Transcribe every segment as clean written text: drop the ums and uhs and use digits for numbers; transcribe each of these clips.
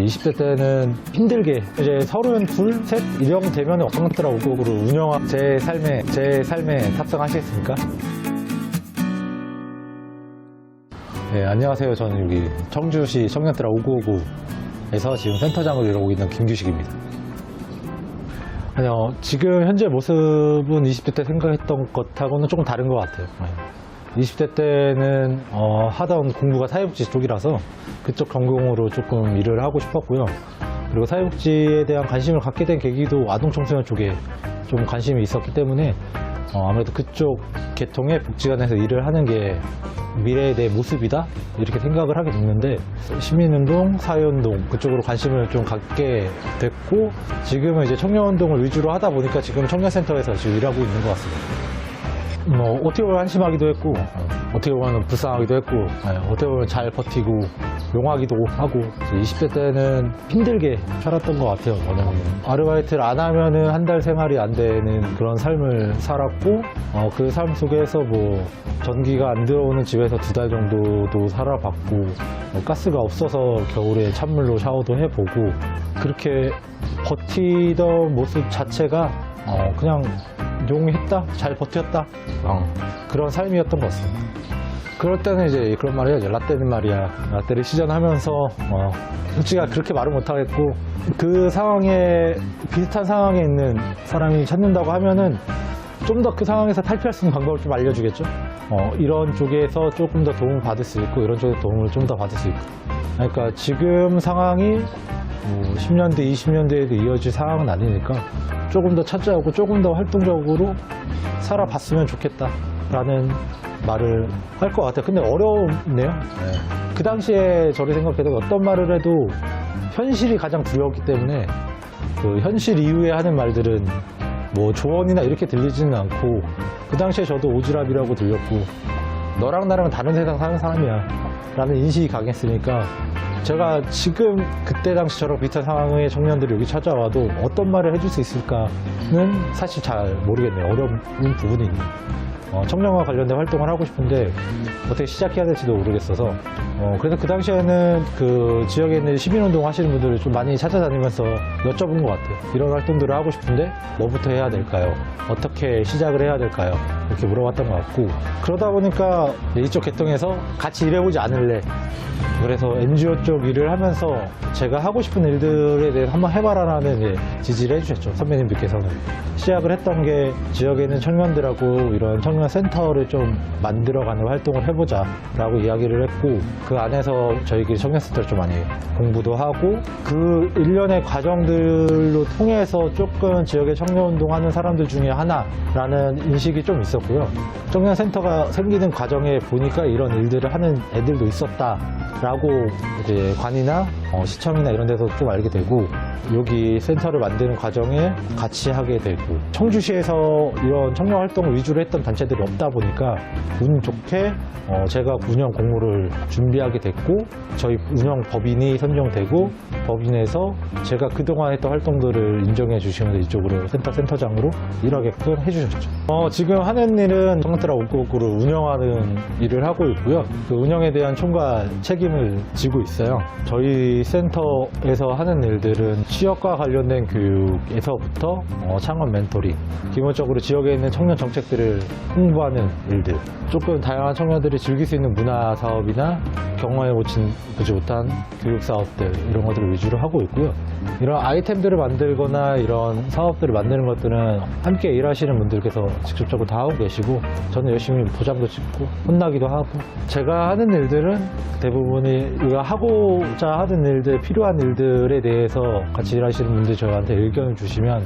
20대 때는 힘들게 이제 32, 셋 이령 되면 어떤트라 오곡으로 운영한 제 삶에 탑승하시겠습니까? 네, 안녕하세요. 저는 여기 청주시 청년트라 5959에서 지금 센터장으로 일하고 있는 김규식입니다. 아니요, 지금 현재 모습은 20대 때 생각했던 것하고는 조금 다른 것 같아요. 20대 때는 하던 공부가 사회복지 쪽이라서 그쪽 전공으로 조금 일을 하고 싶었고요. 그리고 사회복지에 대한 관심을 갖게 된 계기도 아동청소년 쪽에 좀 관심이 있었기 때문에 아무래도 그쪽 계통의 복지관에서 일을 하는 게 미래의 내 모습이다 이렇게 생각을 하게 됐는데, 시민운동, 사회운동 그쪽으로 관심을 좀 갖게 됐고, 지금은 이제 청년운동을 위주로 하다 보니까 지금 청년센터에서 지금 일하고 있는 것 같습니다. 어떻게 보면 한심하기도 했고, 어떻게 보면 불쌍하기도 했고, 어떻게 보면 잘 버티고 용하기도 하고, 20대 때는 힘들게 살았던 것 같아요. 아르바이트를 안 하면은 한 달 생활이 안 되는 그런 삶을 살았고, 그 삶 속에서 뭐 전기가 안 들어오는 집에서 2달 정도도 살아봤고, 가스가 없어서 겨울에 찬물로 샤워도 해보고, 그렇게 버티던 모습 자체가 그냥 용했다? 잘 버텼다? 그런 삶이었던 것 같습니다. 그럴 때는 이제 그런 말 해야죠. 라떼는 말이야. 라떼를 시전하면서 솔직히 그렇게 말은 못하겠고, 그 상황에 비슷한 상황에 있는 사람이 찾는다고 하면은 좀 더 그 상황에서 탈피할 수 있는 방법을 좀 알려주겠죠. 이런 쪽에서 조금 더 도움을 받을 수 있고, 이런 쪽에서 도움을 좀 더 받을 수 있고. 그러니까 지금 상황이 10년 뒤, 20년 뒤에도 이어질 상황은 아니니까 조금 더 찾아오고 조금 더 활동적으로 살아봤으면 좋겠다라는 말을 할 것 같아요. 근데 어렵네요. 그 당시에 저를 생각해도 어떤 말을 해도 현실이 가장 두려웠기 때문에 그 현실 이후에 하는 말들은 뭐 조언이나 이렇게 들리지는 않고, 그 당시에 저도 오지랖이라고 들렸고, 너랑 나랑 다른 세상 사는 사람이야 라는 인식이 강했으니까, 제가 지금 그때 당시처럼 비슷한 상황의 청년들이 여기 찾아와도 어떤 말을 해줄 수 있을까는 사실 잘 모르겠네요. 어려운 부분이 있네요. 청년과 관련된 활동을 하고 싶은데 어떻게 시작해야 될지도 모르겠어서, 그래서 그 당시에는 그 지역에 있는 시민운동 하시는 분들을 좀 많이 찾아다니면서 여쭤본 것 같아요. 이런 활동들을 하고 싶은데 뭐부터 해야 될까요? 어떻게 시작을 해야 될까요? 이렇게 물어봤던 것 같고, 그러다 보니까 이쪽 계통에서 같이 일해보지 않을래? 그래서 NGO 쪽 일을 하면서 제가 하고 싶은 일들에 대해서 한번 해봐라라는 지지를 해주셨죠. 선배님들께서는. 시작을 했던 게 지역에 있는 청년들하고 이런 청년 센터를 좀 만들어가는 활동을 해보자 라고 이야기를 했고, 그 안에서 저희끼리 청년센터를 좀 많이 공부도 하고, 그 일련의 과정들로 통해서 조금 지역의 청년운동 하는 사람들 중에 하나라는 인식이 좀 있었고요. 청년센터가 생기는 과정에 보니까 이런 일들을 하는 애들도 있었다 라고 이제 관이나 시청이나 이런 데서 좀 알게 되고, 여기 센터를 만드는 과정에 같이 하게 되고, 청주시에서 이런 청년 활동을 위주로 했던 단체들이 없다 보니까 운 좋게 제가 운영 공모를 준비하게 됐고, 저희 운영 법인이 선정되고, 법인에서 제가 그동안 했던 활동들을 인정해 주시면서 이쪽으로 센터장으로 일하게끔 해주셨죠. 지금 하는 일은 청년트라 5959를 운영하는 일을 하고 있고요. 그 운영에 대한 총괄 책임을 지고 있어요. 저희 센터에서 하는 일들은 취업과 관련된 교육에서부터 창업 멘토링, 기본적으로 지역에 있는 청년 정책들을 홍보하는 일들, 조금 다양한 청년들이 즐길 수 있는 문화 사업이나 경험해 보지 못한 교육 사업들, 이런 것들을 위주로 하고 있고요. 이런 아이템들을 만들거나 이런 사업들을 만드는 것들은 함께 일하시는 분들께서 직접적으로 다 하고 계시고, 저는 열심히 도장도 찍고 혼나기도 하고, 제가 하는 일들은 대부분이 우리가 하고자 하는 일들, 필요한 일들에 대해서 같이 일하시는 분들이 저한테 의견을 주시면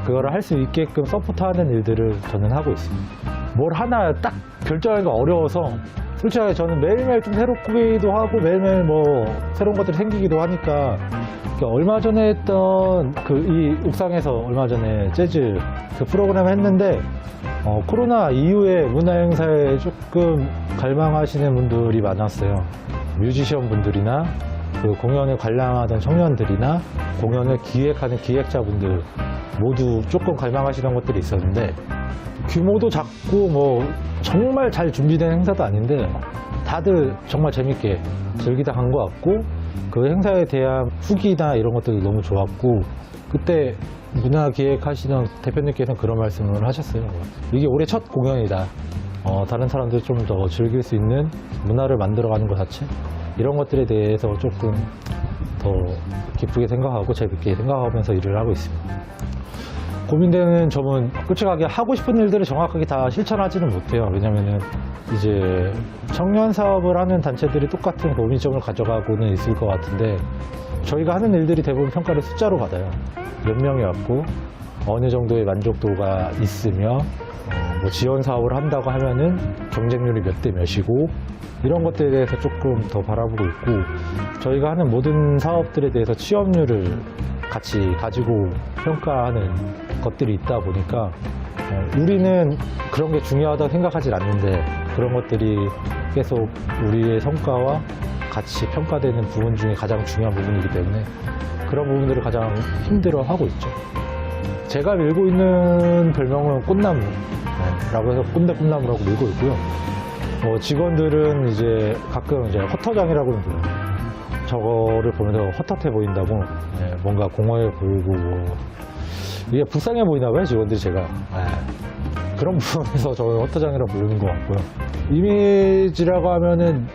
그거를 할 수 있게끔 서포트하는 일들을 저는 하고 있습니다. 뭘 하나 딱 결정하기가 어려워서, 솔직하게 저는 매일매일 좀 새롭기도 하고 매일매일 뭐 새로운 것들이 생기기도 하니까, 얼마 전에 했던 이 옥상에서 얼마 전에 재즈 그 프로그램을 했는데, 코로나 이후에 문화행사에 조금 갈망하시는 분들이 많았어요. 뮤지션 분들이나 그 공연을 관람하던 청년들이나 공연을 기획하는 기획자분들 모두 조금 갈망하시던 것들이 있었는데, 규모도 작고 뭐 정말 잘 준비된 행사도 아닌데 다들 정말 재밌게 즐기다 간 것 같고, 그 행사에 대한 후기나 이런 것들도 너무 좋았고 그때 문화 기획하시던 대표님께서는 그런 말씀을 하셨어요. 이게 올해 첫 공연이다. 다른 사람들 좀 더 즐길 수 있는 문화를 만들어가는 것 자체 이런 것들에 대해서 조금 더 기쁘게 생각하고 재밌게 생각하면서 일을 하고 있습니다. 고민되는 점은 솔직하게 하고 싶은 일들을 정확하게 다 실천하지는 못해요. 왜냐면은 이제 청년 사업을 하는 단체들이 똑같은 고민점을 가져가고는 있을 것 같은데 저희가 하는 일들이 대부분 평가를 숫자로 받아요. 몇 명이 왔고 어느 정도의 만족도가 있으며 뭐 지원 사업을 한다고 하면은 경쟁률이 몇 대 몇이고 이런 것들에 대해서 조금 더 바라보고 있고 저희가 하는 모든 사업들에 대해서 취업률을 같이 가지고 평가하는 것들이 있다 보니까 우리는 그런 게 중요하다고 생각하지 않는데 그런 것들이 계속 우리의 성과와 같이 평가되는 부분 중에 가장 중요한 부분이기 때문에 그런 부분들을 가장 힘들어하고 있죠. 제가 밀고 있는 별명은 꽃나무라고 해서 꽃나무라고 밀고 있고요. 직원들은 이제 가끔 이제 헛터장이라고 불러요. 저거를 보면서 헛헛해 보인다고 뭔가 공허해 보이고 이게 불쌍해 보이나 봐요 직원들이 제가 그런 부분에서 저를 헛터장이라고 부르는 것 같고요. 이미지라고 하면은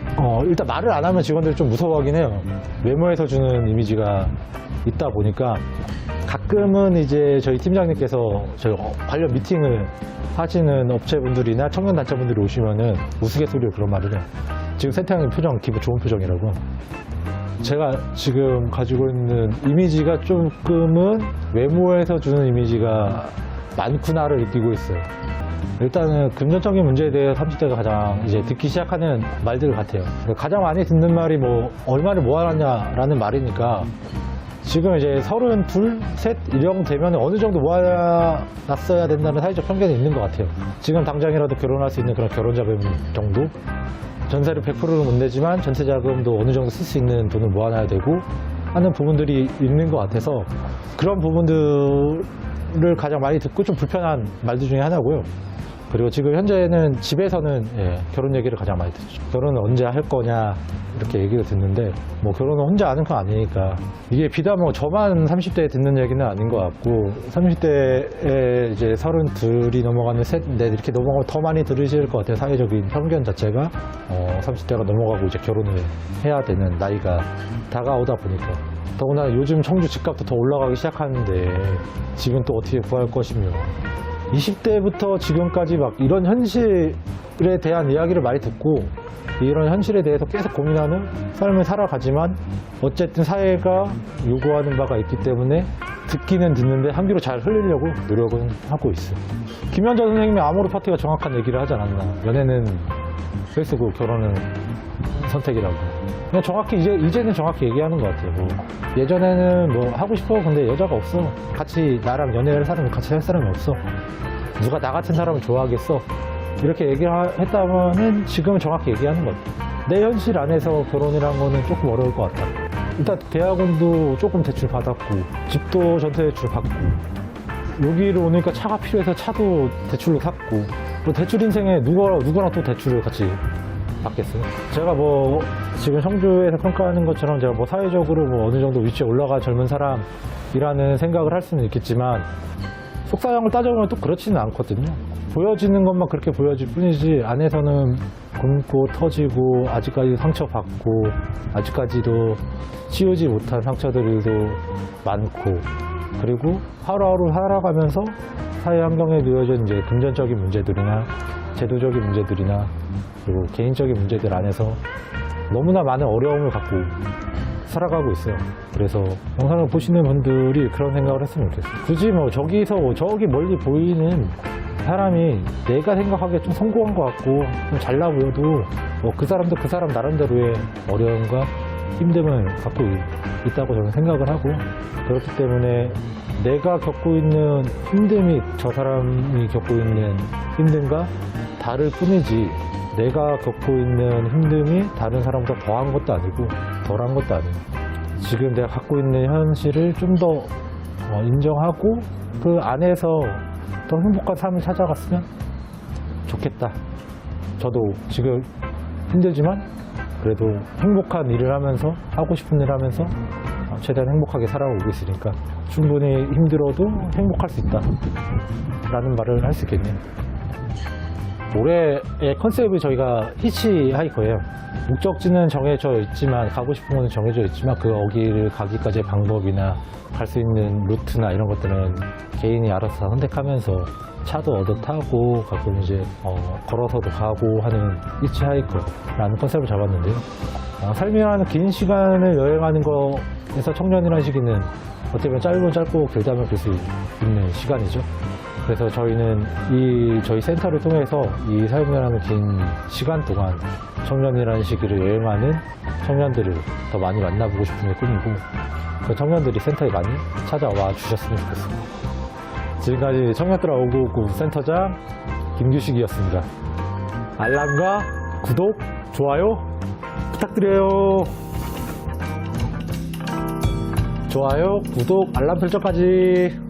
일단 말을 안 하면 직원들이 좀 무서워하긴 해요. 외모에서 주는 이미지가 있다 보니까 가끔은 이제 저희 팀장님께서 저희 관련 미팅을 하시는 업체분들이나 청년단체분들이 오시면은 우스갯소리로 그런 말을 해요. 지금 세태형님 표정 기분 좋은 표정이라고. 제가 지금 가지고 있는 이미지가 조금은 외모에서 주는 이미지가 많구나를 느끼고 있어요. 일단은 금전적인 문제에 대해 30대가 가장 이제 듣기 시작하는 말들 같아요. 가장 많이 듣는 말이 뭐 얼마를 모아놨냐라는 말이니까 지금 이제 32, 셋 이정 되면 어느 정도 모아놨어야 된다는 사회적 편견이 있는 것 같아요. 지금 당장이라도 결혼할 수 있는 그런 결혼자금 정도? 전세를 100%는 못 내지만 전세자금도 어느 정도 쓸 수 있는 돈을 모아놔야 되고 하는 부분들이 있는 것 같아서 그런 부분들을 가장 많이 듣고 좀 불편한 말들 중에 하나고요. 그리고 지금 현재는 집에서는 결혼 얘기를 가장 많이 듣죠. 결혼은 언제 할 거냐 이렇게 얘기를 듣는데 뭐 결혼은 혼자 하는 건 아니니까 이게 비단 뭐 저만 30대에 듣는 얘기는 아닌 것 같고 30대에 이제 32이 넘어가는 셋, 넷 이렇게 넘어가면 더 많이 들으실 것 같아요. 사회적인 편견 자체가 30대가 넘어가고 이제 결혼을 해야 되는 나이가 다가오다 보니까 더구나 요즘 청주 집값도 더 올라가기 시작하는데 지금 또 어떻게 구할 것이며 20대부터 지금까지 막 이런 현실에 대한 이야기를 많이 듣고 이런 현실에 대해서 계속 고민하는 삶을 살아가지만 어쨌든 사회가 요구하는 바가 있기 때문에 듣기는 듣는데 한 귀로 잘 흘리려고 노력은 하고 있어요. 김현정 선생님이 아모르 파티가 정확한 얘기를 하지 않았나. 연애는 필수고 결혼은 선택이라고. 그냥 정확히 이제는 정확히 얘기하는 것 같아요. 뭐 예전에는 뭐 하고 싶어 근데 여자가 없어. 같이 나랑 연애를 사람이 같이 할 사람이 없어. 누가 나 같은 사람을 좋아하겠어. 이렇게 얘기를 했다면은 지금은 정확히 얘기하는 것 같아요. 내 현실 안에서 결혼이란 거는 조금 어려울 것 같다. 일단 대학원도 조금 대출 받았고 집도 전세 대출 받고 여기로 오니까 차가 필요해서 차도 대출로 샀고 뭐 대출 인생에 누구랑 또 대출을 같이 받겠어요. 제가 뭐 지금 청주에서 평가하는 것처럼 제가 뭐 사회적으로 뭐 어느 정도 위치에 올라가 젊은 사람이라는 생각을 할 수는 있겠지만 속사정을 따져보면 또 그렇지는 않거든요. 보여지는 것만 그렇게 보여질 뿐이지 안에서는 굶고 터지고 아직까지 상처받고 아직까지도 치우지 못한 상처들도 많고 그리고 하루하루 살아가면서 사회 환경에 놓여진 이제 금전적인 문제들이나 제도적인 문제들이나 그리고 개인적인 문제들 안에서 너무나 많은 어려움을 갖고 살아가고 있어요. 그래서 영상을 보시는 분들이 그런 생각을 했으면 좋겠어요. 굳이 뭐 저기 멀리 보이는 사람이 내가 생각하기에 좀 성공한 것 같고 좀 잘나 보여도 뭐 그 사람도 그 사람 나름대로의 어려움과 힘듦을 갖고 있다고 저는 생각을 하고 그렇기 때문에 내가 겪고 있는 힘듦이 저 사람이 겪고 있는 힘듦과 다를 뿐이지 내가 겪고 있는 힘듦이 다른 사람보다 더한 것도 아니고 덜한 것도 아니고 지금 내가 갖고 있는 현실을 좀 더 인정하고 그 안에서 더 행복한 삶을 찾아갔으면 좋겠다. 저도 지금 힘들지만 그래도 행복한 일을 하면서 하고 싶은 일을 하면서 최대한 행복하게 살아오고 있으니까 충분히 힘들어도 행복할 수 있다 라는 말을 할 수 있겠네요. 올해의 컨셉이 저희가 히치하이커예요. 목적지는 정해져 있지만 가고 싶은 곳은 정해져 있지만 그 거기를 가기까지의 방법이나 갈 수 있는 루트나 이런 것들은 개인이 알아서 다 선택하면서 차도 얻어 타고 가끔 이제 걸어서도 가고 하는 히치하이커라는 컨셉을 잡았는데요. 삶이라는 긴 시간을 여행하는 거에서 청년이라는 시기는 어떻게 보면 짧고 길다면 길 수 있는 시간이죠. 그래서 저희는 저희 센터를 통해서 이 삶이라는 긴 시간 동안 청년이라는 시기를 여행하는 청년들을 더 많이 만나보고 싶은 게 꿈이고, 그 청년들이 센터에 많이 찾아와 주셨으면 좋겠습니다. 지금까지 청년들 오고 센터장 김규식이었습니다. 알람과 구독, 좋아요 부탁드려요. 좋아요, 구독, 알람 설정까지.